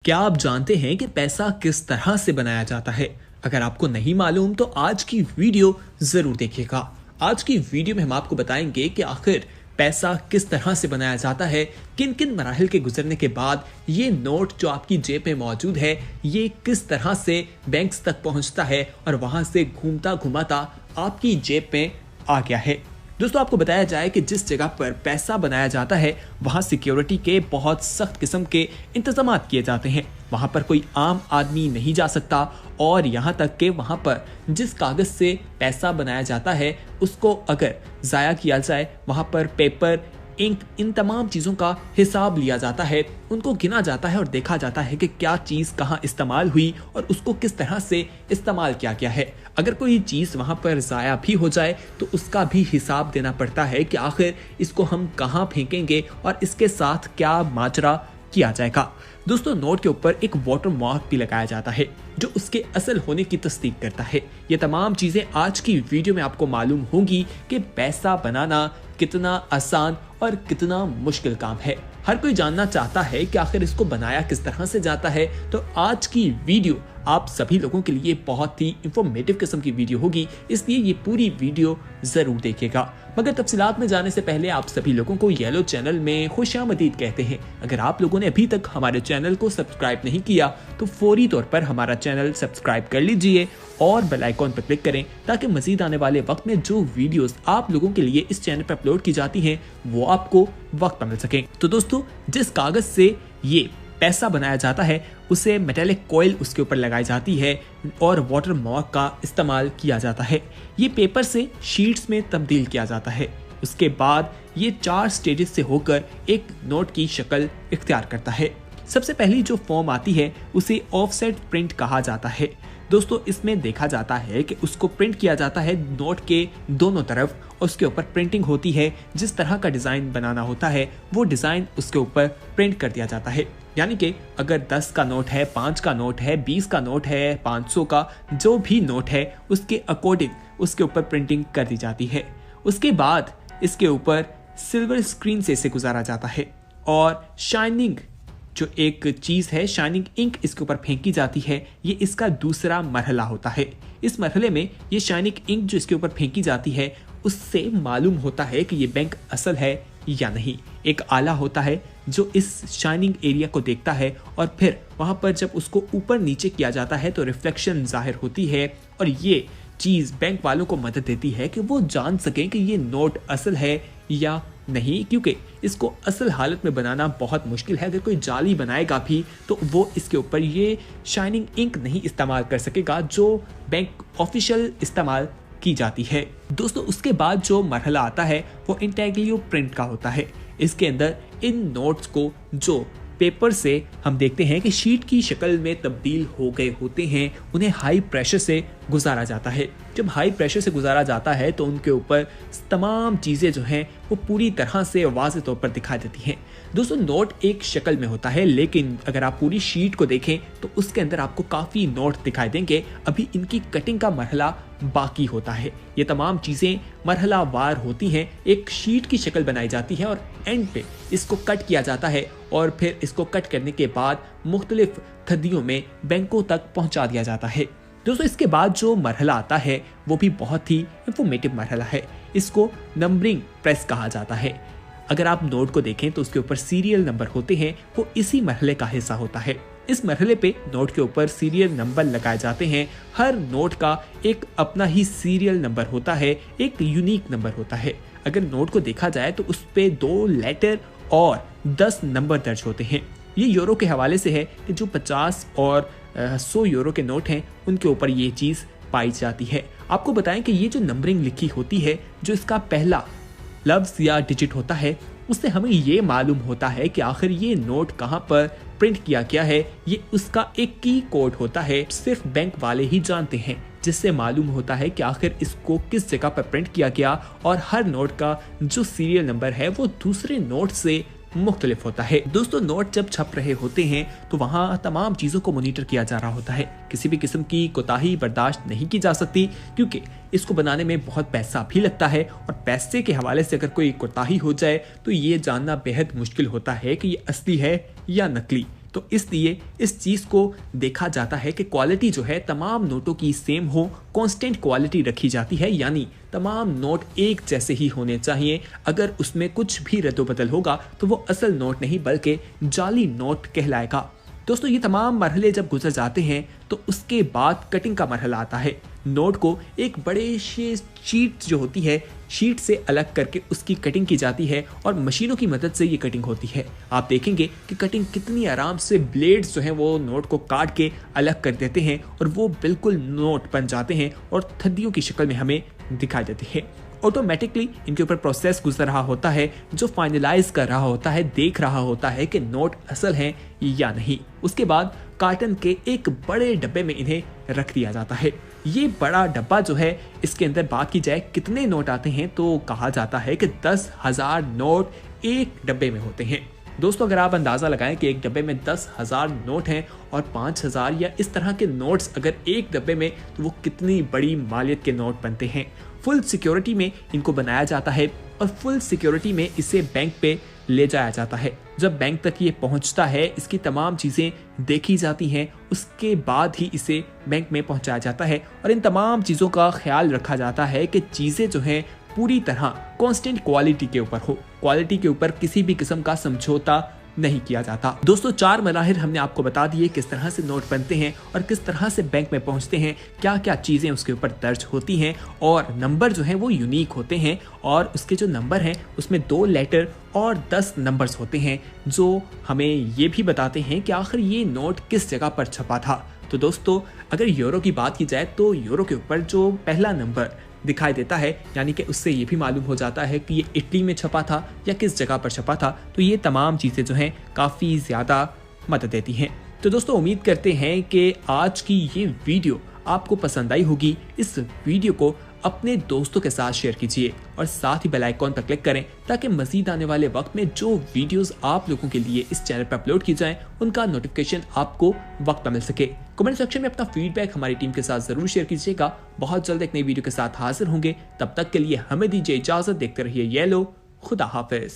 क्या आप जानते हैं कि पैसा किस तरह से बनाया जाता है? अगर आपको नहीं मालूम तो आज की वीडियो जरूर देखिएगा। आज की वीडियो में हम आपको बताएंगे कि आखिर पैसा किस तरह से बनाया जाता है, किन किन मराहिल के गुजरने के बाद ये नोट जो आपकी जेब में मौजूद है ये किस तरह से बैंक्स तक पहुंचता है और वहां से घूमता घुमाता आपकी जेब में आ गया है। दोस्तों, आपको बताया जाए कि जिस जगह पर पैसा बनाया जाता है वहां सिक्योरिटी के बहुत सख्त किस्म के इंतजाम किए जाते हैं। वहां पर कोई आम आदमी नहीं जा सकता और यहाँ तक कि वहां पर जिस कागज से पैसा बनाया जाता है उसको अगर ज़ाया किया जाए, वहां पर पेपर, इंक, इन तमाम चीज़ों का हिसाब लिया जाता है, उनको गिना जाता है और देखा जाता है कि क्या चीज़ कहाँ इस्तेमाल हुई और उसको किस तरह से इस्तेमाल किया गया है। अगर कोई चीज़ वहाँ पर ज़ाया भी हो जाए तो उसका भी हिसाब देना पड़ता है कि आखिर इसको हम कहाँ फेंकेंगे और इसके साथ क्या माजरा किया जाएगा। दोस्तों, नोट के ऊपर एक वाटर मार्क भी लगाया जाता है जो उसके असल होने की तस्दीक करता है। ये तमाम चीज़ें आज की वीडियो में आपको मालूम होंगी कि पैसा बनाना कितना आसान और कितना मुश्किल काम है। हर कोई जानना चाहता है कि आखिर इसको बनाया किस तरह से जाता है। तो आज की वीडियो आप सभी लोगों के लिए बहुत ही इंफॉर्मेटिव किस्म की वीडियो होगी, इसलिए ये पूरी वीडियो जरूर देखिएगा। मगर तफसीलात में जाने से पहले आप सभी लोगों को येलो चैनल में खुशामदीद कहते हैं। अगर आप लोगों ने अभी तक हमारे चैनल को सब्सक्राइब नहीं किया तो फौरी तौर पर हमारा चैनल सब्सक्राइब कर लीजिए और बेल आइकॉन पर क्लिक करें ताकि मजीद आने वाले वक्त में जो वीडियोस आप लोगों के लिए इस चैनल पर अपलोड की जाती हैं वो आपको वक्त पर मिल सकें। तो दोस्तों, जिस कागज से ये पैसा बनाया जाता है उसे मेटेलिक कॉइल उसके ऊपर लगाई जाती है और वाटर मार्क का इस्तेमाल किया जाता है। ये पेपर से शीट्स में तब्दील किया जाता है। उसके बाद ये 4 स्टेजेस से होकर एक नोट की शक्ल इख्तियार करता है। सबसे पहली जो फॉर्म आती है उसे ऑफसेट प्रिंट कहा जाता है। दोस्तों, इसमें देखा जाता है कि उसको प्रिंट किया जाता है नोट के दोनों तरफ और उसके ऊपर प्रिंटिंग होती है। जिस तरह का डिज़ाइन बनाना होता है वो डिज़ाइन उसके ऊपर प्रिंट कर दिया जाता है। यानी कि अगर 10 का नोट है, 5 का नोट है, 20 का नोट है, 500 का जो भी नोट है उसके अकॉर्डिंग उसके ऊपर प्रिंटिंग कर दी जाती है। उसके बाद इसके ऊपर सिल्वर स्क्रीन से इसे गुजारा जाता है और शाइनिंग जो एक चीज़ है, शाइनिंग इंक इसके ऊपर फेंकी जाती है। ये इसका दूसरा मरहला होता है। इस मरहले में ये शाइनिंग इंक जो इसके ऊपर फेंकी जाती है उससे मालूम होता है कि ये बैंक असल है या नहीं। एक आला होता है जो इस शाइनिंग एरिया को देखता है और फिर वहां पर जब उसको ऊपर नीचे किया जाता है तो रिफ्लेक्शन जाहिर होती है और ये चीज़ बैंक वालों को मदद देती है कि वो जान सकें कि ये नोट असल है या नहीं, क्योंकि इसको असल हालत में बनाना बहुत मुश्किल है। अगर कोई जाली बनाएगा भी तो वो इसके ऊपर ये शाइनिंग इंक नहीं इस्तेमाल कर सकेगा जो बैंक ऑफिशियल इस्तेमाल की जाती है। दोस्तों, उसके बाद जो मरहला आता है वो इंटेग्लियो प्रिंट का होता है। इसके अंदर इन नोट्स को जो पेपर से हम देखते हैं कि शीट की शक्ल में तब्दील हो गए होते हैं, उन्हें हाई प्रेशर से गुजारा जाता है। जब हाई प्रेशर से गुजारा जाता है तो उनके ऊपर तमाम चीज़ें जो हैं वो पूरी तरह से वाज़ेह तौर पर दिखाई देती हैं। दोस्तों, नोट एक शक्ल में होता है लेकिन अगर आप पूरी शीट को देखें तो उसके अंदर आपको काफ़ी नोट दिखाई देंगे। अभी इनकी कटिंग का मरहला बाकी होता है। ये तमाम चीज़ें मरहला वार होती हैं। एक शीट की शक्ल बनाई जाती है और एंड पे इसको कट किया जाता है और फिर इसको कट करने के बाद मुख्तलिफ खद्दियों में बैंकों तक पहुंचा दिया जाता है। दोस्तों, इसके बाद जो मरहला आता है वो भी बहुत ही इंफॉर्मेटिव मरहला है। इसको नंबरिंग प्रेस कहा जाता है। अगर आप नोट को देखें तो उसके ऊपर सीरियल नंबर होते हैं, वो इसी मरहले का हिस्सा होता है। इस मरहले पे नोट के ऊपर सीरियल नंबर लगाए जाते हैं। हर नोट का एक अपना ही सीरियल नंबर होता है, एक यूनिक नंबर होता है। अगर नोट को देखा जाए तो उस पे 2 लेटर और 10 नंबर दर्ज होते हैं। ये यूरो के हवाले से है कि जो 50 और 100 यूरो के नोट हैं उनके ऊपर ये चीज़ पाई जाती है। आपको बताएं कि ये जो नंबरिंग लिखी होती है, जो इसका पहला लफ्ज़ या डिजिट होता है, उससे हमें ये मालूम होता है कि आखिर ये नोट कहाँ पर प्रिंट किया गया है। ये उसका एक की कोड होता है, सिर्फ बैंक वाले ही जानते हैं, जिससे मालूम होता है कि आखिर इसको किस जगह पर प्रिंट किया गया और हर नोट का जो सीरियल नंबर है वो दूसरे नोट से मुख्तलिफ होता है। दोस्तों, नोट जब छप रहे होते हैं तो वहाँ तमाम चीज़ों को मॉनिटर किया जा रहा होता है। किसी भी किस्म की कोताही बर्दाश्त नहीं की जा सकती क्योंकि इसको बनाने में बहुत पैसा भी लगता है और पैसे के हवाले से अगर कोई कोताही हो जाए तो ये जानना बेहद मुश्किल होता है कि ये असली है या नकली। तो इसलिए इस चीज को देखा जाता है कि क्वालिटी जो है तमाम नोटों की सेम हो, कांस्टेंट क्वालिटी रखी जाती है, यानी तमाम नोट एक जैसे ही होने चाहिए। अगर उसमें कुछ भी रद्दोबदल होगा तो वो असल नोट नहीं बल्कि जाली नोट कहलाएगा। दोस्तों, ये तमाम मरहले जब गुजर जाते हैं तो उसके बाद कटिंग का मरहला आता है। नोट को एक बड़े से शीट जो होती है, शीट से अलग करके उसकी कटिंग की जाती है और मशीनों की मदद से ये कटिंग होती है। आप देखेंगे कि कटिंग कितनी आराम से, ब्लेड्स जो हैं वो नोट को काट के अलग कर देते हैं और वो बिल्कुल नोट बन जाते हैं और थद्दियों की शक्ल में हमें दिखाई देते हैं। ऑटोमेटिकली इनके ऊपर प्रोसेस गुजर रहा होता है जो फाइनलाइज कर रहा होता है, देख रहा होता है कि नोट असल हैं या नहीं। उसके बाद कार्टन के एक बड़े डब्बे में इन्हें रख दिया जाता है। ये बड़ा डब्बा जो है, इसके अंदर बात की जाए कितने नोट आते हैं तो कहा जाता है कि 10,000 नोट एक डब्बे में होते हैं। दोस्तों, अगर आप अंदाजा लगाएं कि एक डब्बे में 10,000 नोट हैं और 5,000 या इस तरह के नोट्स अगर एक डब्बे में, तो वो कितनी बड़ी मालियत के नोट बनते हैं। फुल सिक्योरिटी में इनको बनाया जाता है और फुल सिक्योरिटी में इसे बैंक पे ले जाया जाता है। जब बैंक तक ये पहुंचता है, इसकी तमाम चीज़ें देखी जाती हैं, उसके बाद ही इसे बैंक में पहुंचाया जाता है और इन तमाम चीज़ों का ख्याल रखा जाता है कि चीज़ें जो हैं पूरी तरह कांस्टेंट क्वालिटी के ऊपर हो, क्वालिटी के ऊपर किसी भी किस्म का समझौता नहीं किया जाता। दोस्तों, 4 मराहिल हमने आपको बता दिए किस तरह से नोट बनते हैं और किस तरह से बैंक में पहुंचते हैं, क्या क्या चीजें उसके ऊपर दर्ज होती हैं और नंबर जो हैं वो यूनिक होते हैं और उसके जो नंबर हैं उसमें 2 लेटर और 10 नंबर्स होते हैं जो हमें ये भी बताते हैं कि आखिर ये नोट किस जगह पर छपा था। तो दोस्तों, अगर यूरो की बात की जाए तो यूरो के ऊपर जो पहला नंबर दिखाई देता है, यानी कि उससे ये भी मालूम हो जाता है कि ये इटली में छपा था या किस जगह पर छपा था। तो ये तमाम चीज़ें जो हैं काफ़ी ज़्यादा मदद देती हैं। तो दोस्तों, उम्मीद करते हैं कि आज की ये वीडियो आपको पसंद आई होगी। इस वीडियो को अपने दोस्तों के साथ शेयर कीजिए और साथ ही बेल आइकॉन पर क्लिक करें ताकि मजीद आने वाले वक्त में जो वीडियोस आप लोगों के लिए इस चैनल पर अपलोड की जाएं उनका नोटिफिकेशन आपको वक्त पर मिल सके। कमेंट सेक्शन में अपना फीडबैक हमारी टीम के साथ जरूर शेयर कीजिएगा। बहुत जल्द एक नई वीडियो के साथ हाजिर होंगे, तब तक के लिए हमें दीजिए इजाजत। देखते रहिए येलो। खुदा हाफिज।